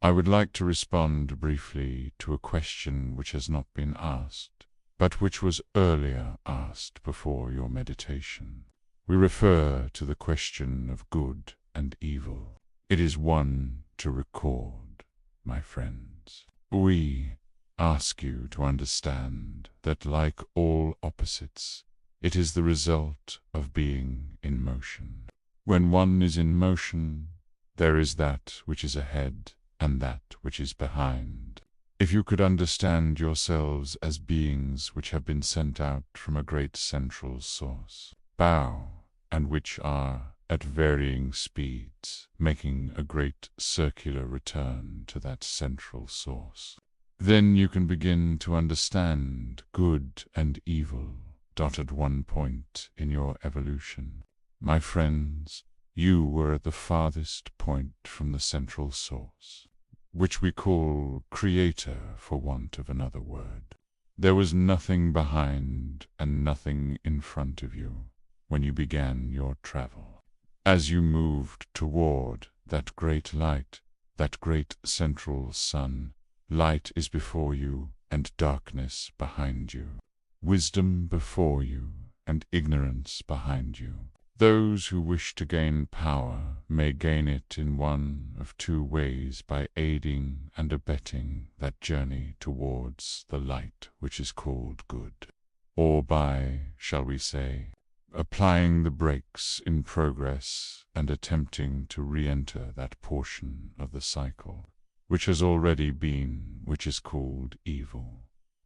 I would like to respond briefly to a question which has not been asked, but which was earlier asked before your meditation. We refer to the question of good and evil. It is one to record, my friends. We ask you to understand that, like all opposites, it is the result of being in motion. When one is in motion, there is that which is ahead and that which is behind. If you could understand yourselves as beings which have been sent out from a great central source, and which are, at varying speeds, making a great circular return to that central source, then you can begin to understand good and evil at one point in your evolution. My friends, you were at the farthest point from the central source, which we call Creator for want of another word. There was nothing behind and nothing in front of you when you began your travel. As you moved toward that great light, that great central sun, light is before you and darkness behind you, wisdom before you and ignorance behind you. Those who wish to gain power may gain it in one of two ways: by aiding and abetting that journey towards the light which is called good, or by, shall we say, applying the brakes in progress and attempting to re-enter that portion of the cycle which has already been, which is called evil.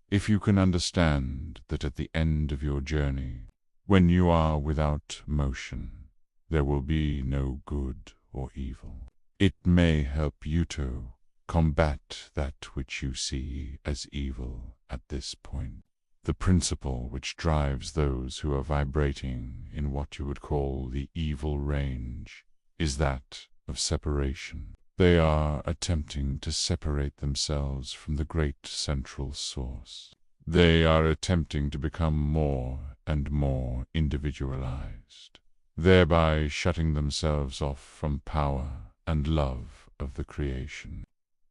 If you can understand that at the end of your journey, when you are without motion, there will be no good or evil, it may help you to combat that which you see as evil at this point. The principle which drives those who are vibrating in what you would call the evil range is that of separation. They are attempting to separate themselves from the great central source. They are attempting to become more and more individualized, thereby shutting themselves off from power and love of the creation.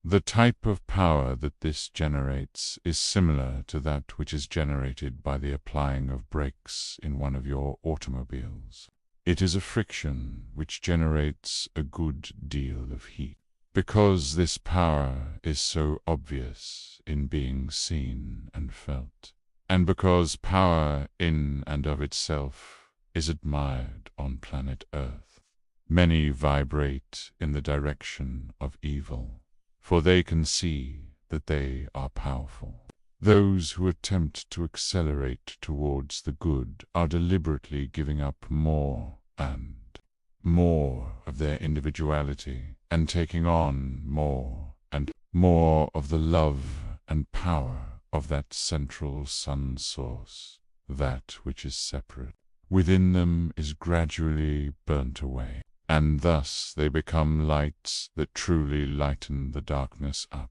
The type of power that this generates is similar to that which is generated by the applying of brakes in one of your automobiles. It is a friction which generates a good deal of heat. Because this power is so obvious in being seen and felt, and because power in and of itself is admired on planet Earth, many vibrate in the direction of evil, for they can see that they are powerful. Those who attempt to accelerate towards the good are deliberately giving up more and more of their individuality and taking on more and more of the love and power of that central sun source, that which is separate. Within them is gradually burnt away, and thus they become lights that truly lighten the darkness up.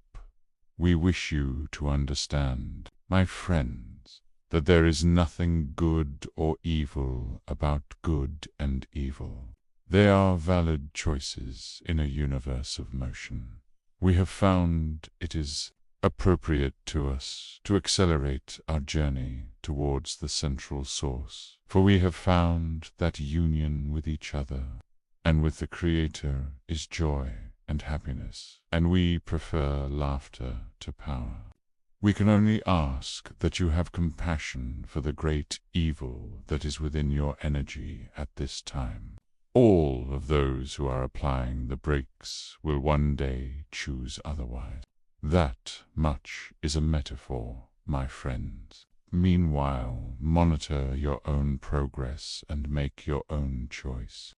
We wish you to understand, my friends, that there is nothing good or evil about good and evil. They are valid choices in a universe of motion. We have found it is appropriate to us to accelerate our journey towards the central source, for we have found that union with each other and with the Creator is joy and happiness, and we prefer laughter to power. We can only ask that you have compassion for the great evil that is within your energy at this time. All of those who are applying the brakes will one day choose otherwise. That much is a metaphor, my friends. Meanwhile, monitor your own progress and make your own choice.